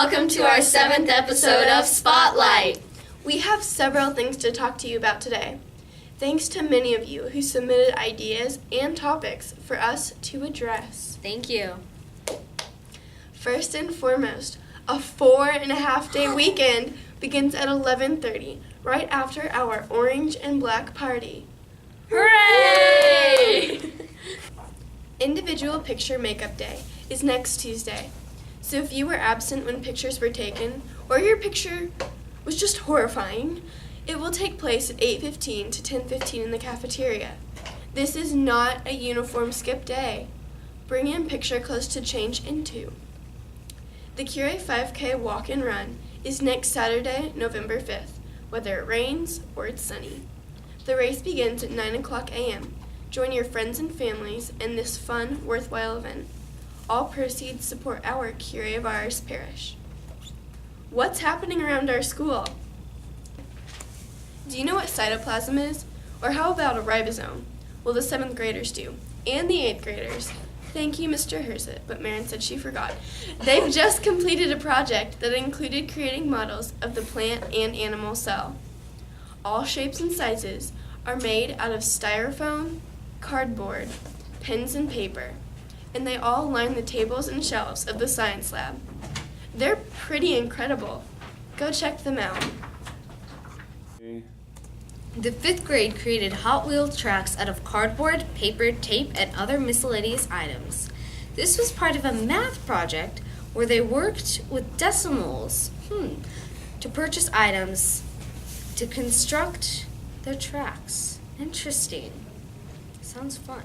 welcome to our 7th episode of Spotlight. We have several things to talk to you about today. Thanks to many of you who submitted ideas and topics for us to address. Thank you. First and foremost, a 4.5-day weekend begins at 11:30, right after our orange and black party. Hooray! Individual Picture Makeup Day is next Tuesday. So if you were absent when pictures were taken, or your picture was just horrifying, it will take place at 8:15 to 10:15 in the cafeteria. This is not a uniform skip day. Bring in picture clothes to change into. The Curie 5K Walk and Run is next Saturday, November 5th, whether it rains or it's sunny. The race begins at 9 o'clock a.m. Join your friends and families in this fun, worthwhile event. All proceeds support our Curie of Ars parish. What's happening around our school? Do you know what cytoplasm is? Or how about a ribosome? Well, the 7th graders do, and the 8th graders. Thank you, Mr. Hersett, but Marin said she forgot. They've just completed a project that included creating models of the plant and animal cell. All shapes and sizes are made out of styrofoam, cardboard, pens, and paper, and they all line the tables and shelves of the science lab. They're pretty incredible. Go check them out. The 5th grade created Hot Wheels tracks out of cardboard, paper, tape, and other miscellaneous items. This was part of a math project where they worked with decimals to purchase items to construct their tracks. Interesting. Sounds fun.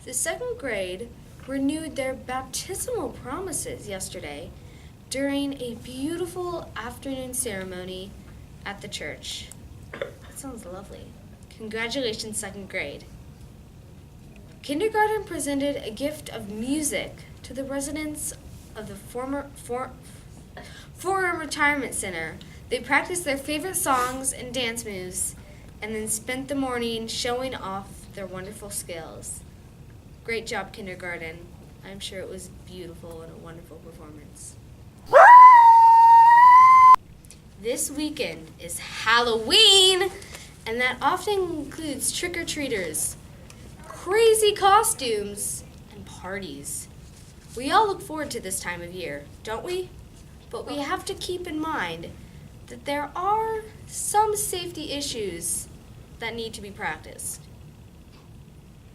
The 2nd grade renewed their baptismal promises yesterday during a beautiful afternoon ceremony at the church. That sounds lovely. Congratulations, 2nd grade. Kindergarten presented a gift of music to the residents of the former retirement center. They practiced their favorite songs and dance moves and then spent the morning showing off their wonderful skills. Great job, kindergarten. I'm sure it was beautiful and a wonderful performance. This weekend is Halloween, and that often includes trick-or-treaters, crazy costumes, and parties. We all look forward to this time of year, don't we? But we have to keep in mind that there are some safety issues that need to be practiced.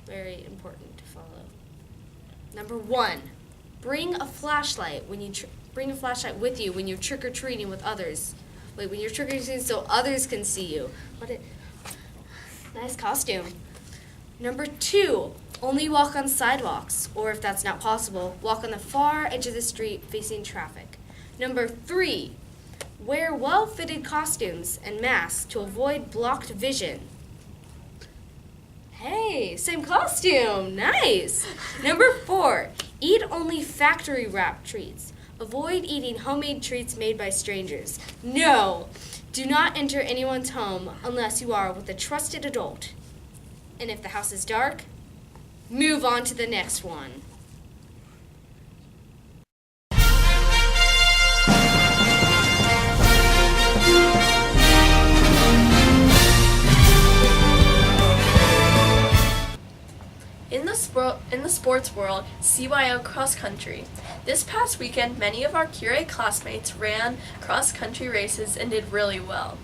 Very important to follow. Number 1, bring a flashlight when you bring a flashlight with you when you're trick-or-treating with others. Wait, when you're trick-or-treating so others can see you. Nice costume. Number 2, only walk on sidewalks, or if that's not possible, walk on the far edge of the street facing traffic. Number 3, wear well-fitted costumes and masks to avoid blocked vision. Hey, same costume. Nice. Number 4, eat only factory wrapped treats. Avoid eating homemade treats made by strangers. No, do not enter anyone's home unless you are with a trusted adult. And if the house is dark, move on to the next one. In the sports world, CYO cross country. This past weekend, many of our Curie classmates ran cross country races and did really well.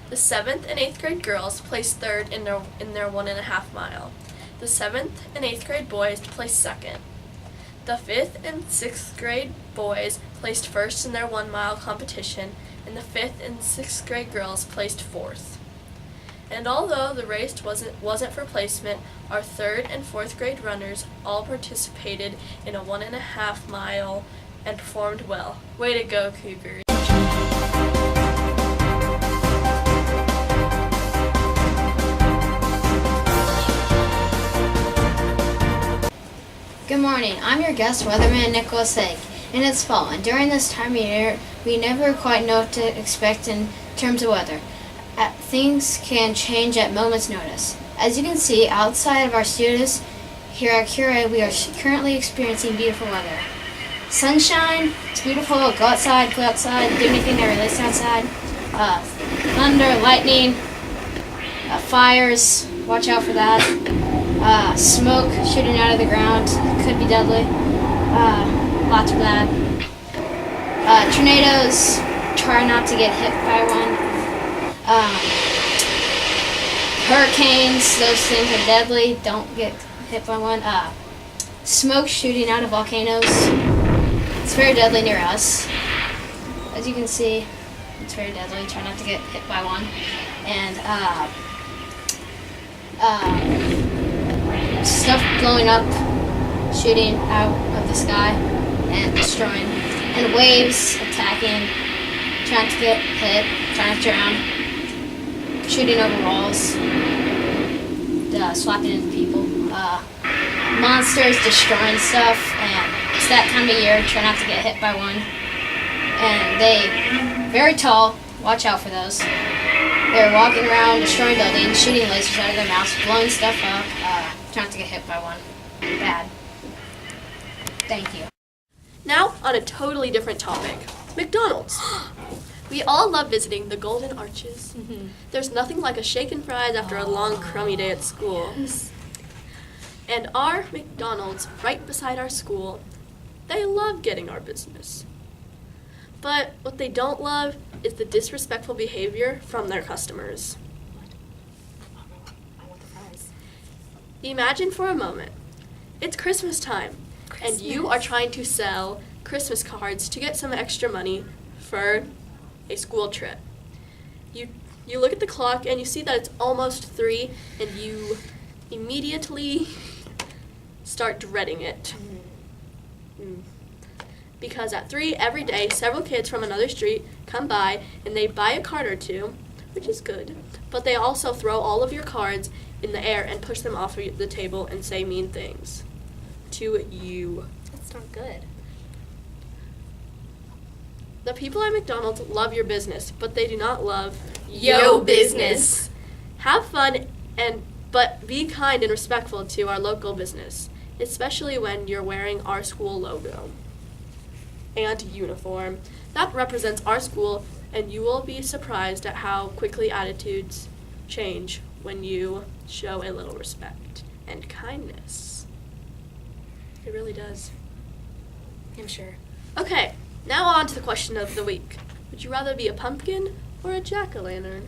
The 7th and 8th grade girls placed 3rd in their 1.5 mile. The 7th and 8th grade boys placed 2nd. The 5th and 6th grade boys placed 1st in their 1 mile competition, and the 5th and 6th grade girls placed 4th. And although the race wasn't for placement, our 3rd and 4th grade runners all participated in a 1.5 mile and performed well. Way to go, Cougars! Good morning. I'm your guest weatherman, Nicholas Haig, and it's fall, and during this time of year, we never quite know what to expect in terms of weather. Things can change at moment's notice. As you can see, outside of our studios here at Curie, we are currently experiencing beautiful weather. sunshine. It's beautiful. Go outside, do anything that relates to outside. Thunder, lightning, fires. Watch out for that. Smoke shooting out of the ground. Could be deadly. Lots of that. Tornadoes. Try not to get hit by one. Hurricanes. Those things are deadly. Don't get hit by one. Smoke shooting out of volcanoes. It's very deadly near us. As you can see, it's very deadly. Try not to get hit by one. And stuff blowing up, shooting out of the sky, and destroying. And waves attacking, trying to get hit, trying to drown, shooting over walls, slapping into people. Monsters destroying stuff, and it's that time of year. Try not to get hit by one. And they very tall. Watch out for those. They're walking around, destroying buildings, shooting lasers out of their mouths, blowing stuff up. Try not to get hit by one. Bad. Thank you. Now, on a totally different topic, McDonald's. We all love visiting the Golden Arches. There's nothing like a shake and fries after a long, crummy day at school. And our McDonald's, right beside our school, they love getting our business. But what they don't love is the disrespectful behavior from their customers. Imagine for a moment, it's Christmas time, and you are trying to sell Christmas cards to get some extra money for a school trip. You look at the clock and you see that it's almost 3, and you immediately start dreading it. Because at 3 every day, several kids from another street come by and they buy a card or two, which is good, but they also throw all of your cards in the air and push them off of the table and say mean things to you. That's not good. The people at McDonald's love your business, but they do not love Yo business. Have fun but be kind and respectful to our local business, especially when you're wearing our school logo and uniform. That represents our school, and you will be surprised at how quickly attitudes change when you show a little respect and kindness. It really does. I'm sure. Okay, now on to the question of the week. Would you rather be a pumpkin or a jack-o'-lantern?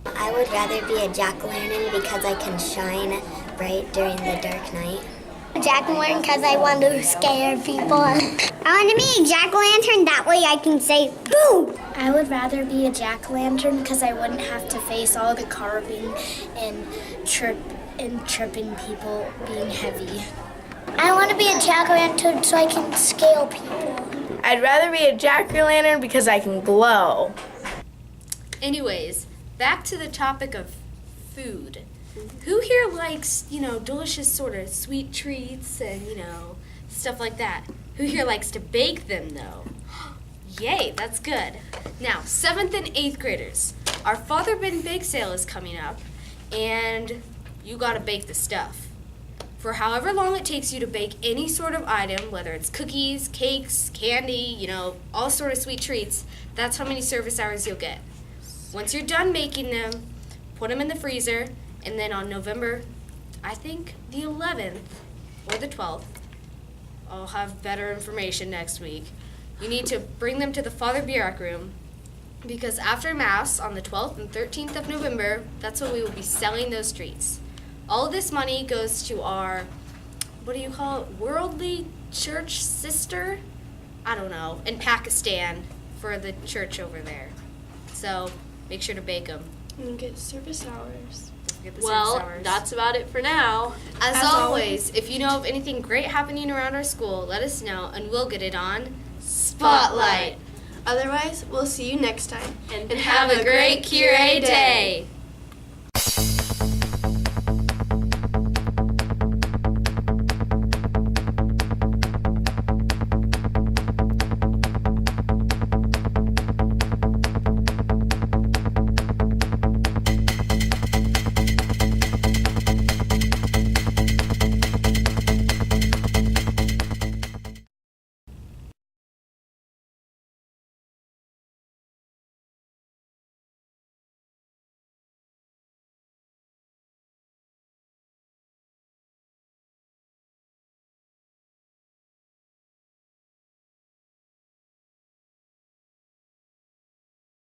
I would rather be a jack-o'-lantern because I can shine bright during the dark night. Jack-o'-lantern because I want to scare people. I want to be a jack-o'-lantern, that way I can say, boo! I would rather be a jack-o'-lantern because I wouldn't have to face all the carving and tripping people being heavy. I want to be a jack-o'-lantern so I can scale people. I'd rather be a jack-o'-lantern because I can glow. Anyways, back to the topic of food. Who here likes, delicious sort of sweet treats and, stuff like that? Who here likes to bake them, though? Yay, that's good. Now, 7th and 8th graders, our Father Ben Bake Sale is coming up, and you gotta bake the stuff. For however long it takes you to bake any sort of item, whether it's cookies, cakes, candy, all sort of sweet treats, that's how many service hours you'll get. Once you're done making them, put them in the freezer, and then on November, I think the 11th or the 12th, I'll have better information next week. You need to bring them to the Father Bierak room, because after Mass on the 12th and 13th of November, that's when we will be selling those treats. All of this money goes to our, worldly church sister? I don't know, in Pakistan for the church over there. So make sure to bake them. And get service hours. Well, that's about it for now. As always, if you know of anything great happening around our school, let us know and we'll get it on Spotlight. Otherwise, we'll see you next time. And have a great Kyrie day.